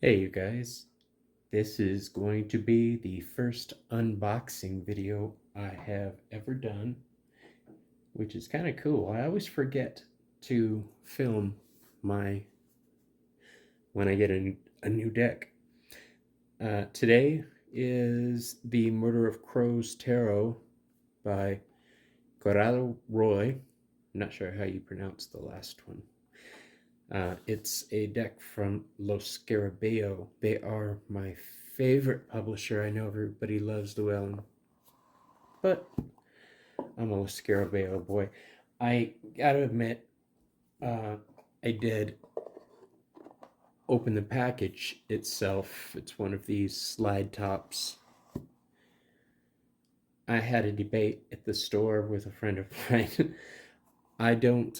Hey you guys, this is going to be the first unboxing video I have ever done, which is kind of cool. I always forget to film my when I get a new deck. Today is The Murder of Crows Tarot by Corrado Roy. I'm not sure how you pronounce the last one. It's a deck from Los Scarabeo. They are my favorite publisher. I know everybody loves Llewellyn, but I'm a Los Scarabeo boy. I gotta admit, uh, I did open the package itself. It's one of these slide tops. I had a debate at the store with a friend of mine. I don't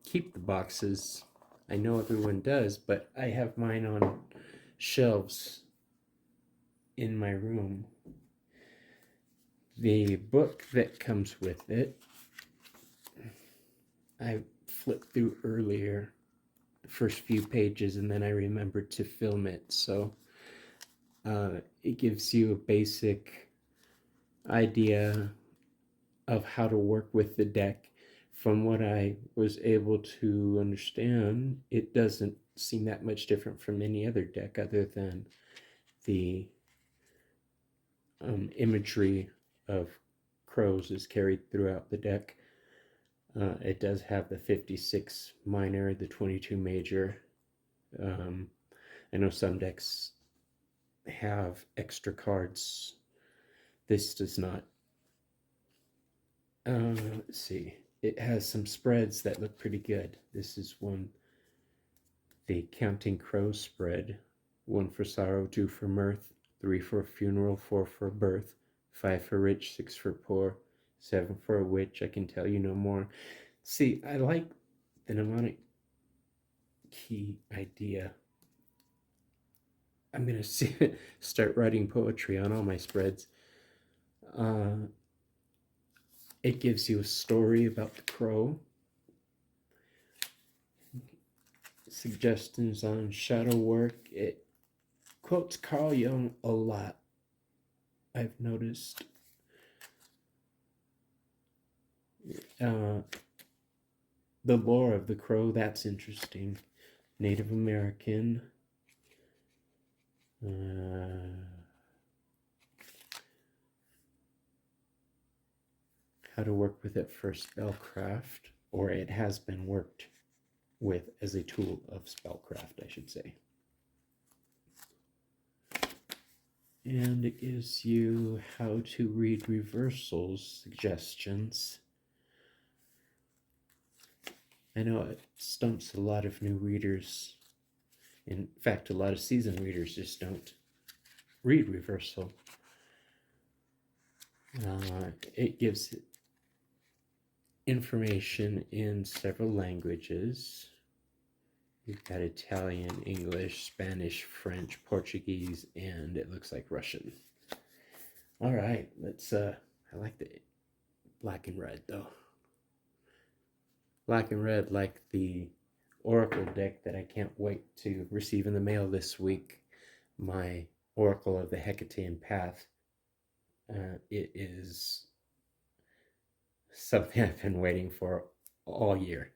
keep the boxes. I know everyone does, but I have mine on shelves in my room. The book that comes with it, I flipped through earlier, the first few pages, and then I remembered to film it. So it gives you a basic idea of how to work with the deck. From what I was able to understand, it doesn't seem that much different from any other deck other than the imagery of crows is carried throughout the deck. It does have the 56 minor, the 22 major. I know some decks have extra cards. This does not. Let's see. It has some spreads that look pretty good. This is one, the Counting Crows spread. 1 for sorrow, 2 for mirth, 3 for funeral, 4 for birth, 5 for rich, 6 for poor, 7 for a witch. I can tell you no more. See, I like the mnemonic key idea. I'm gonna start writing poetry on all my spreads. It gives you a story about the crow, suggestions on shadow work. It quotes Carl Jung a lot, I've noticed. Uh, the lore of the crow, that's interesting. Native American. How to work with it for spellcraft, or it has been worked with as a tool of spellcraft, I should say. And it gives you how to read reversals suggestions. I know it stumps a lot of new readers. In fact, a lot of seasoned readers just don't read reversal. It gives information in several languages. You've got Italian, English, Spanish, French, Portuguese, and it looks like Russian. All right, let's, I like the black and red though. Black and red, like the Oracle deck that I can't wait to receive in the mail this week. My Oracle of the Hecatean Path. It is something I've been waiting for all year.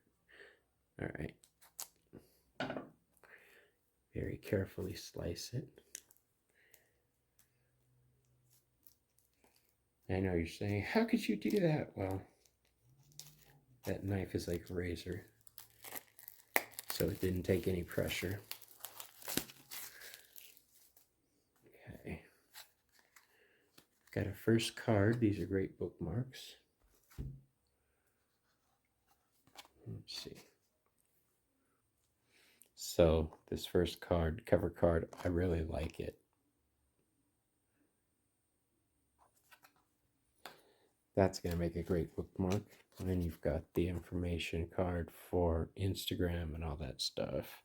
All right. Very carefully slice it. I know you're saying, how could you do that? Well, that knife is like a razor, so it didn't take any pressure. Okay. Got a first card. These are great bookmarks. Let's see. So this first card, cover card, I really like it. That's going to make a great bookmark. And then you've got the information card for Instagram and all that stuff.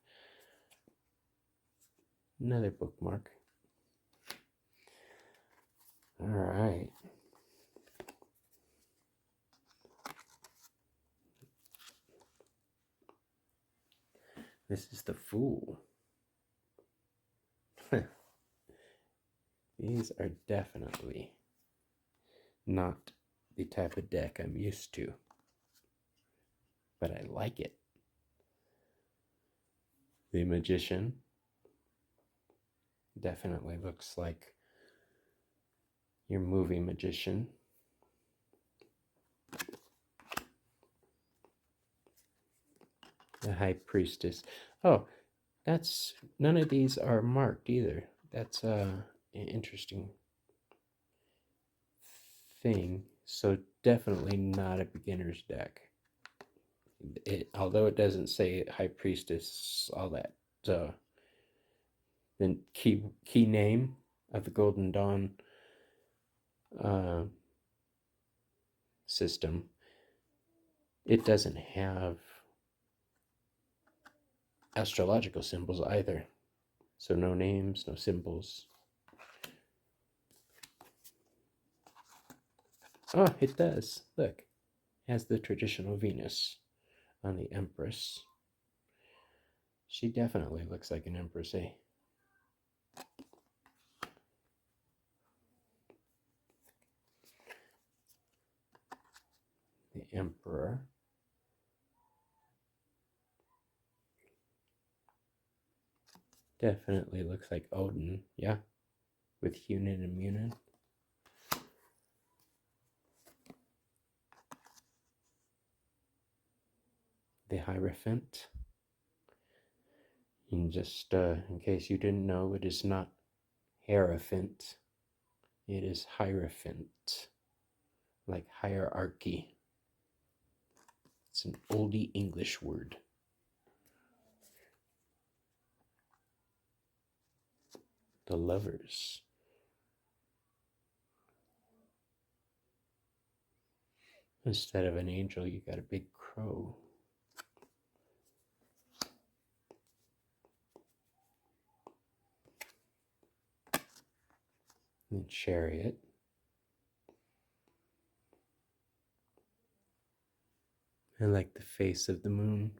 Another bookmark. All right. This is the Fool. These are definitely not the type of deck I'm used to, but I like it. The Magician definitely looks like your movie Magician. The High Priestess. Oh, that's none of these are marked either. That's an interesting thing. So definitely not a beginner's deck. Although it doesn't say High Priestess, all that. So the key name of the Golden Dawn system, it doesn't have astrological symbols either. So no names, no symbols. Oh, it does. Look, it has the traditional Venus on the Empress. She definitely looks like an Empress, eh? The Emperor. Definitely looks like Odin, yeah, with Hunin and Munin. The Hierophant. And just in case you didn't know, it is not Hierophant. It is Hierophant, like hierarchy. It's an oldie English word. The Lovers. Instead of an angel, you got a big crow. And Chariot. I like the face of the moon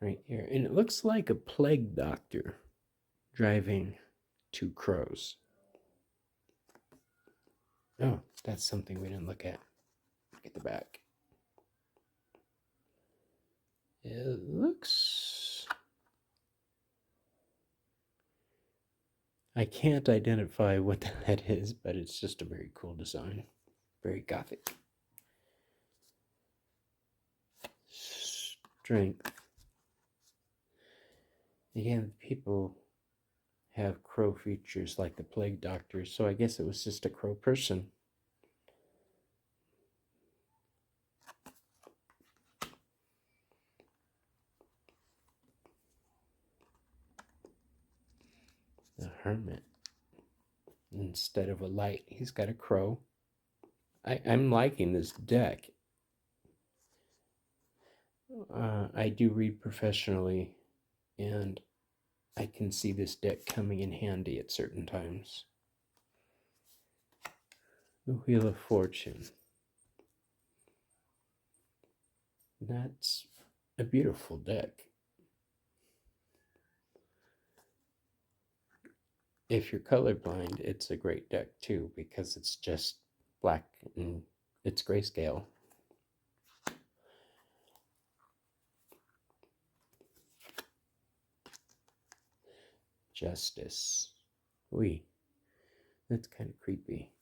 right here. And it looks like a plague doctor driving two crows. Oh, that's something we didn't look at. Look at the back. It looks... I can't identify what that is, but it's just a very cool design. Very gothic. Strength. Again, people have crow features like the plague doctor, so I guess it was just a crow person. The Hermit. Instead of a light, he's got a crow. I'm liking this deck. I do read professionally, and I can see this deck coming in handy at certain times. The Wheel of Fortune. That's a beautiful deck. If you're colorblind, it's a great deck too, because it's just black and it's grayscale. Justice. Wee. That's kind of creepy.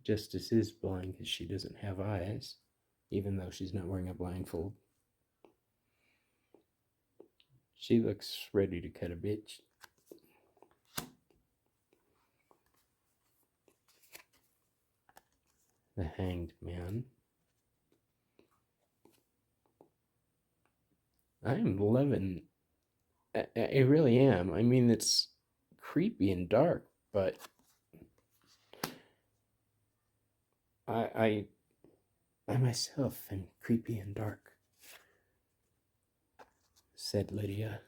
Justice is blind because she doesn't have eyes, even though she's not wearing a blindfold. She looks ready to cut a bitch. The Hanged Man. I'm loving... I really am. I mean, it's creepy and dark, but I myself am creepy and dark, said Lydia.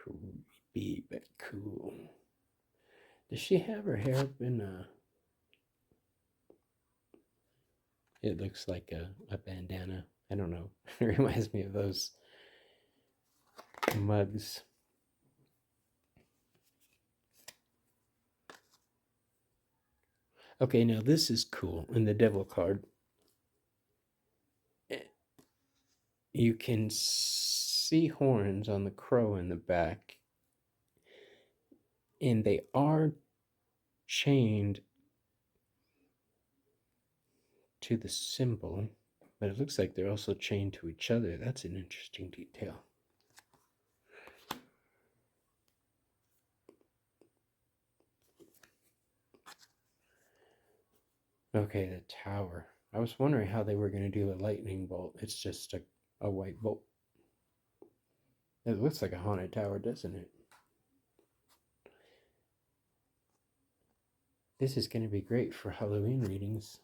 Creepy but cool. Does she have her hair up in a... It looks like a bandana. I don't know. It reminds me of those mugs. Okay, now this is cool. In the devil card, you can see horns on the crow in the back, and they are chained to the symbol, but it looks like they're also chained to each other. That's an interesting detail. Okay, the tower. I was wondering how they were going to do a lightning bolt. It's just a white bolt. It looks like a haunted tower, doesn't it? This is going to be great for Halloween readings.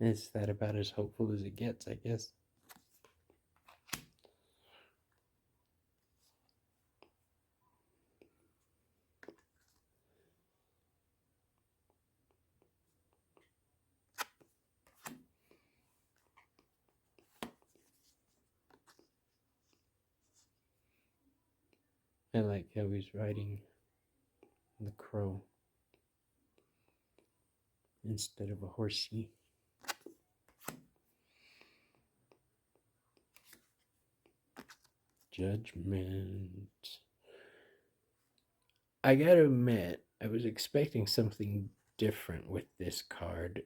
Is that about as hopeful as it gets, I guess? I like how he's riding the crow instead of a horsey. Judgment. I gotta admit, I was expecting something different with this card.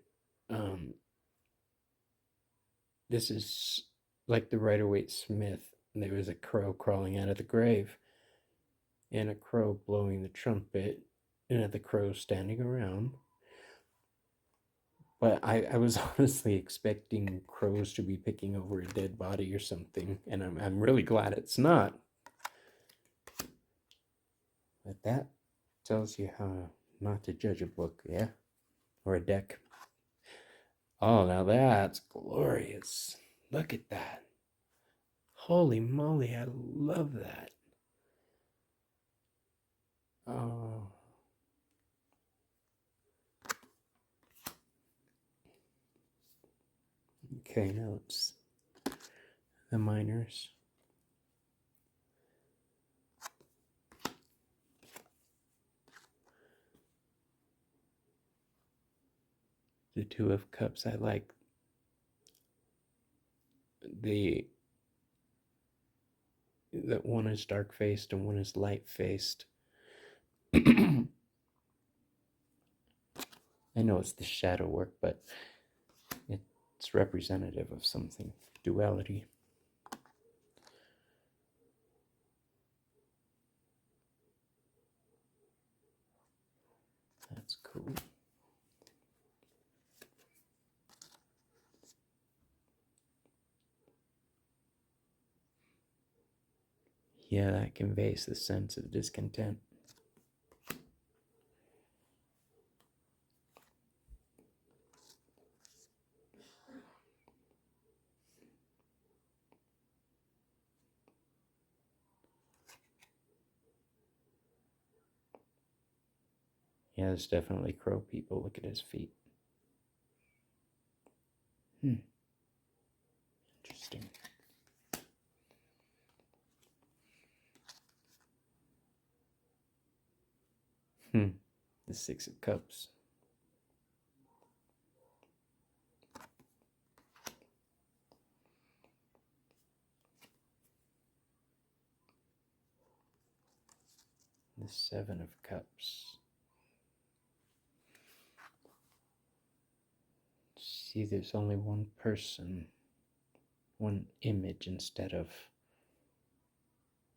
This is like the Rider-Waite-Smith. There was a crow crawling out of the grave, and a crow blowing the trumpet, and the crow standing around. But I was honestly expecting crows to be picking over a dead body or something, and I'm really glad it's not. But that tells you how not to judge a book, yeah? Or a deck. Oh, now that's glorious. Look at that. Holy moly, I love that. Oh. Okay, now it's the minors. The Two of Cups, I like that one is dark faced and one is light faced. I know it's the shadow work, but it's representative of something. Duality. That's cool. Yeah, that conveys the sense of discontent. Yeah, there's definitely crow people. Look at his feet. Interesting. The Six of Cups. The Seven of Cups. See, there's only one person, one image instead of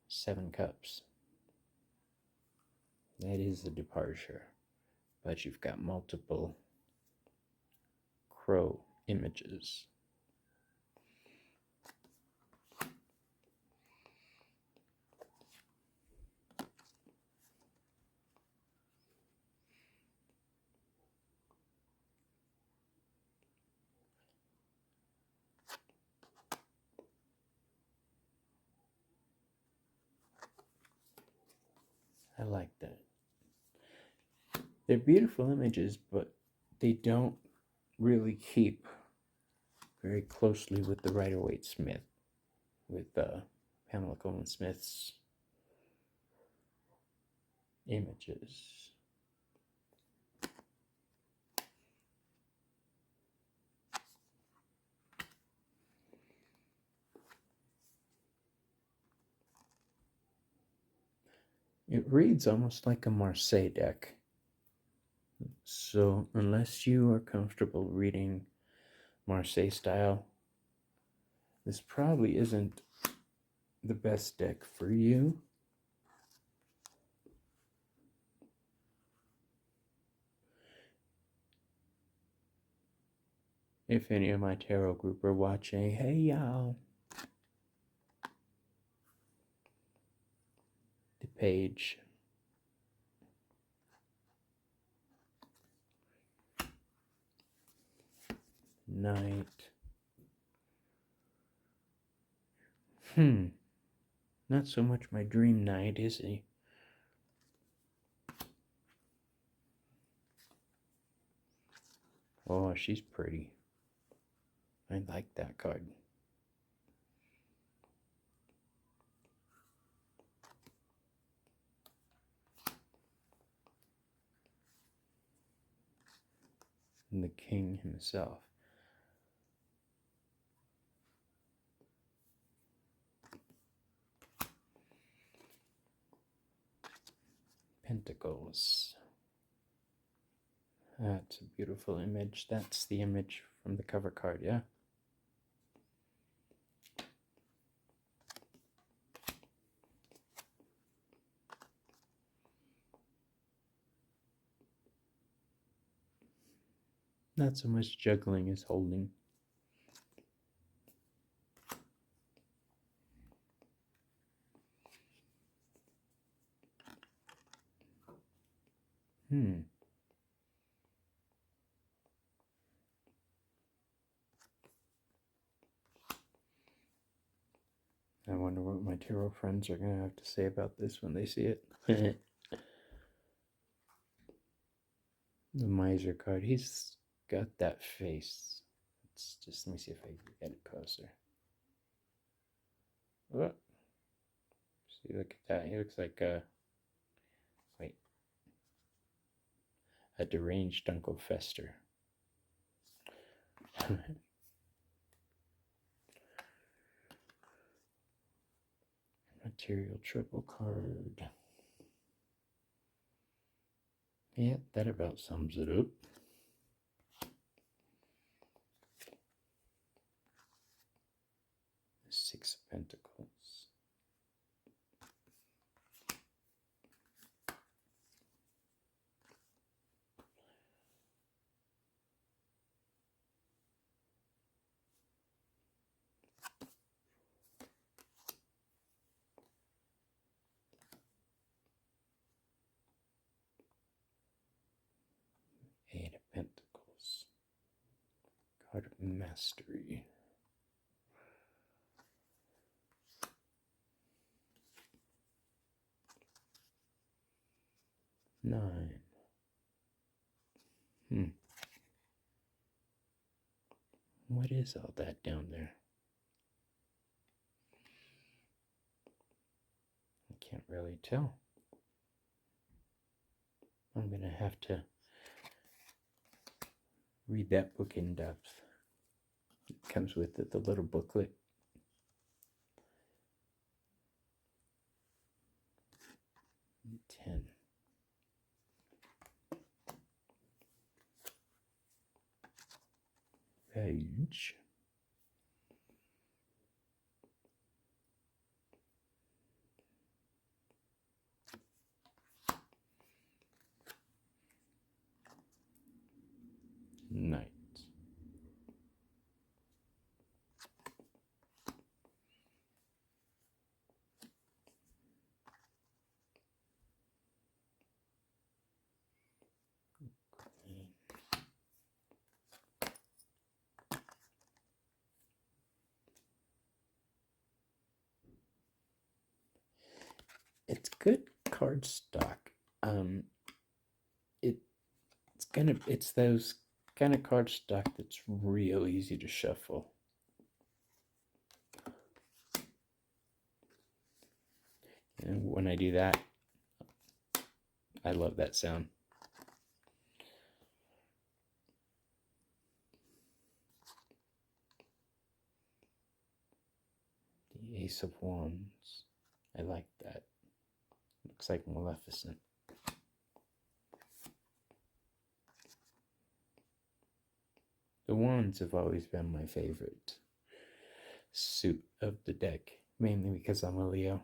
7 cups. That is a departure, but you've got multiple crow images. They're beautiful images, but they don't really keep very closely with the Rider-Waite Smith, with Pamela Colman Smith's images. It reads almost like a Marseille deck. So unless you are comfortable reading Marseille style, this probably isn't the best deck for you. If any of my tarot group are watching, hey y'all. The page. Knight. Not so much my dream knight, is he? Oh, she's pretty. I like that card. And the king himself. Pentacles. That's a beautiful image. That's the image from the cover card, yeah? Not so much juggling as holding. I wonder what my tarot friends are going to have to say about this when they see it. The miser card. He's got that face. Let's just, let me see if I can get it closer. Oh. See, look at that. He looks like a deranged Uncle Fester. Material triple card. Yeah, that about sums it up. Six of Pentacles. Eight of Pentacles. Card of Mastery. Nine. What is all that down there? I can't really tell. I'm going to have to read that book in depth. It comes with it, the little booklet. Ten. Page. Knight. It's good card stock. It it's those kind of cardstock that's real easy to shuffle. And when I do that, I love that sound. The Ace of Wands. I like that. Looks like Maleficent. The Wands have always been my favorite suit of the deck, mainly because I'm a Leo.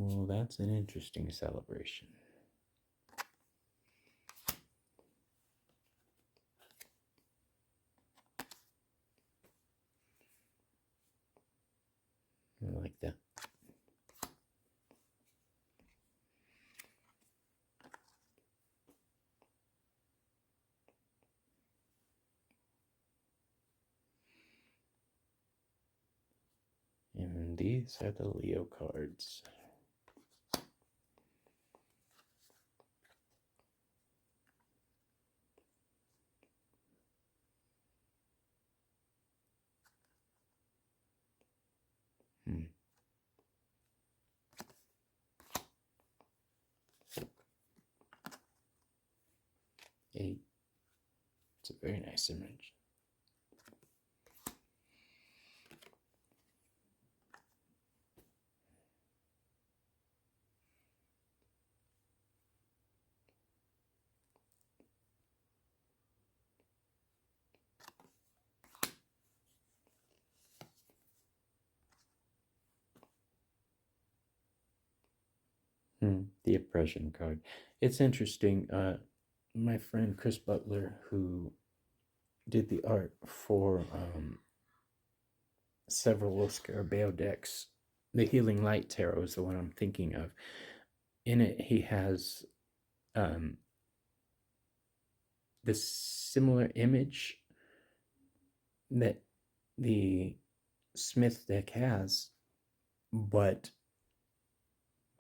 Well, that's an interesting celebration. I like that. And these are the Leo cards. Hmm. Eight. It's a very nice image. The oppression card. It's interesting. My friend Chris Butler, who did the art for several Will Scarabeo decks, the Healing Light Tarot is the one I'm thinking of. In it, he has this similar image that the Smith deck has, but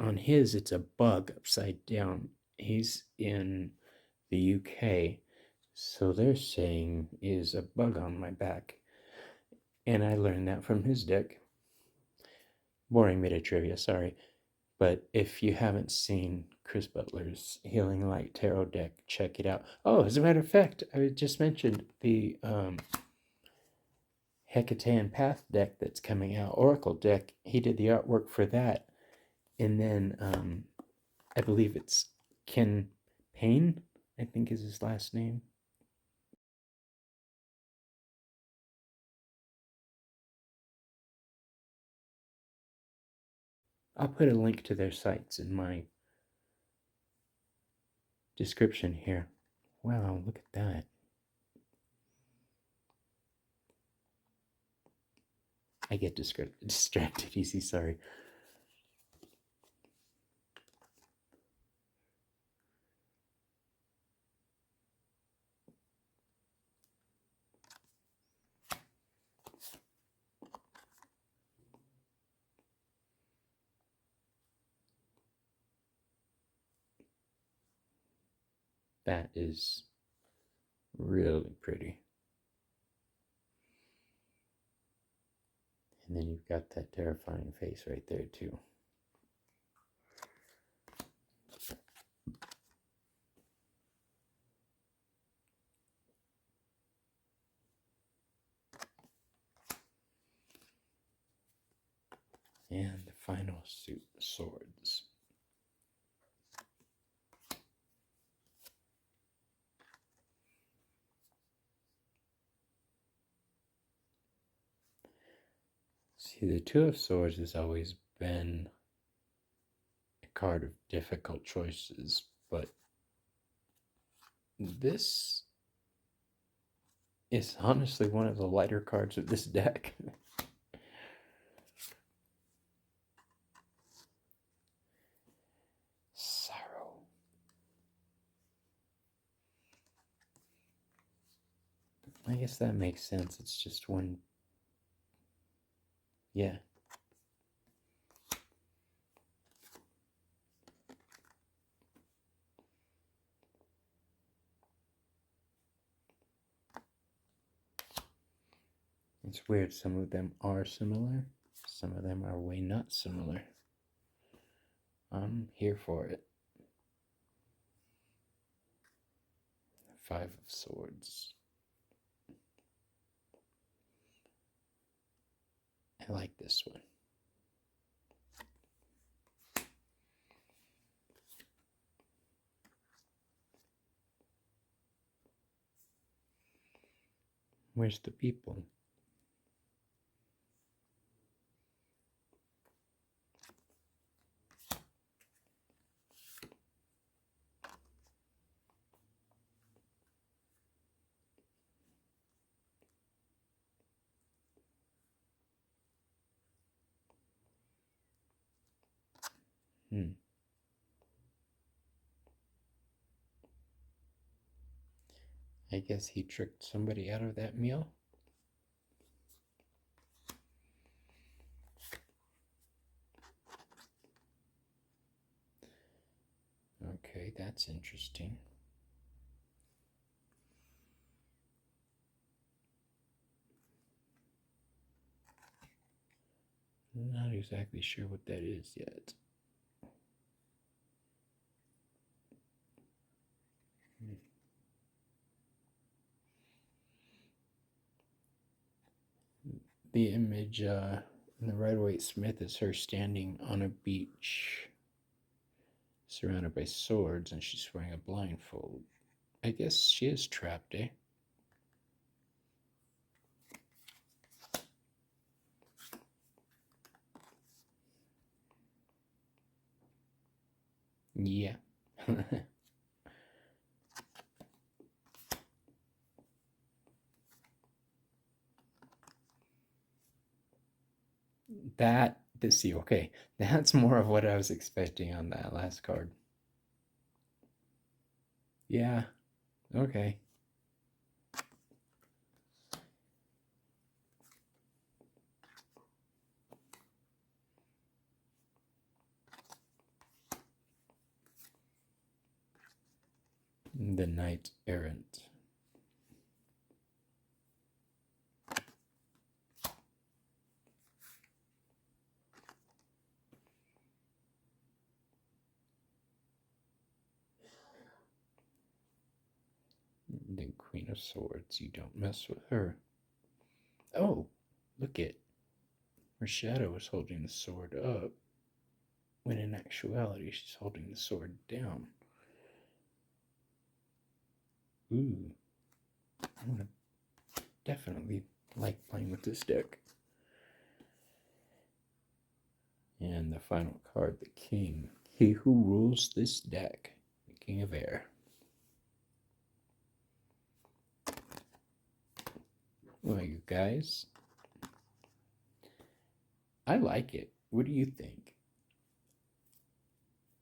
on his, it's a bug upside down. He's in the UK, so they're saying is a bug on my back. And I learned that from his deck. Boring bit of trivia, sorry. But if you haven't seen Chris Butler's Healing Light Tarot deck, check it out. Oh, as a matter of fact, I just mentioned the Hecatan Path deck that's coming out, Oracle deck. He did the artwork for that. And then I believe it's Ken Payne, I think is his last name. I'll put a link to their sites in my description here. Wow, look at that. I get distracted easy, sorry. That is really pretty. And then you've got that terrifying face right there, too. And the final suit, swords. See, the Two of Swords has always been a card of difficult choices, but this It's honestly one of the lighter cards of this deck. Sorrow. I guess that makes sense. It's just one. Yeah. It's weird. Some of them are similar. Some of them are way not similar. I'm here for it. Five of Swords. I like this one. Where's the people? I guess he tricked somebody out of that meal. Okay, that's interesting. Not exactly sure what that is yet. The image in the Rider-Waite-Smith is her standing on a beach surrounded by swords, and she's wearing a blindfold. I guess she is trapped, eh? Yeah. See, okay, that's more of what I was expecting on that last card. Yeah, okay. The Knight Errant. The Queen of Swords. You don't mess with her. Oh, look it. Her shadow is holding the sword up, when in actuality she's holding the sword down. Ooh. I'm gonna definitely like playing with this deck. And the final card, the King. He who rules this deck, the King of Air. Well, you guys, I like it. What do you think?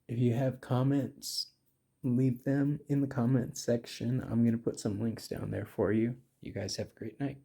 If you have comments, leave them in the comments section. I'm going to put some links down there for you. You guys have a great night.